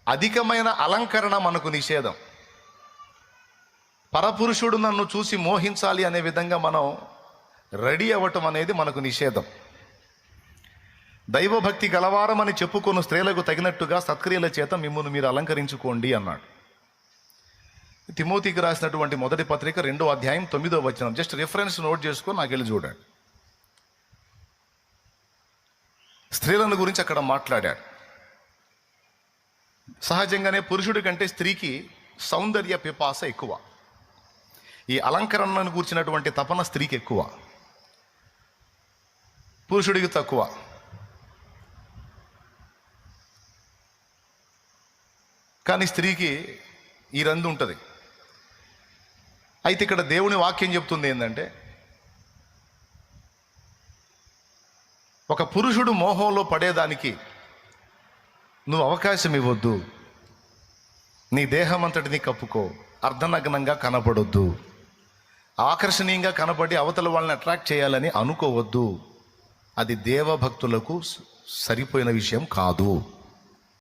అధికమైన అలంకరణ మనకు నిషేధం. పరపురుషుడు నన్ను చూసి మోహించాలి అనే విధంగా మనం రెడీ అవ్వటం అనేది మనకు నిషేధం. దైవభక్తి గలవారమని చెప్పుకొను స్త్రీలకు తగినట్టుగా సత్క్రియల చేత మిమ్మును మీరు అలంకరించుకోండి అన్నాడు. తిమోతికి రాసినటువంటి మొదటి పత్రిక 2వ అధ్యాయం 9వ వచనం. జస్ట్ రిఫరెన్స్ నోట్ చేసుకొని నాకు వెళ్ళి చూడండి. స్త్రీలను గురించి అక్కడ మాట్లాడాడు. సహజంగానే పురుషుడి కంటే స్త్రీకి సౌందర్య పిపాస ఎక్కువ. ఈ అలంకరణను కూర్చున్నటువంటి తపన స్త్రీకి ఎక్కువ, పురుషుడికి తక్కువ. కానీ స్త్రీకి ఈ రంది ఉంటుంది. అయితే ఇక్కడ దేవుని వాక్యం చెప్తుంది ఏంటంటే, ఒక పురుషుడు మోహంలో పడేదానికి నువ్వు అవకాశం ఇవ్వద్దు. నీ దేహం అంతటిని కప్పుకో, అర్ధనగ్నంగా కనపడొద్దు, ఆకర్షణీయంగా కనపడి అవతల వాళ్ళని అట్రాక్ట్ చేయాలని అనుకోవద్దు. అది దేవభక్తులకు సరిపోయిన విషయం కాదు.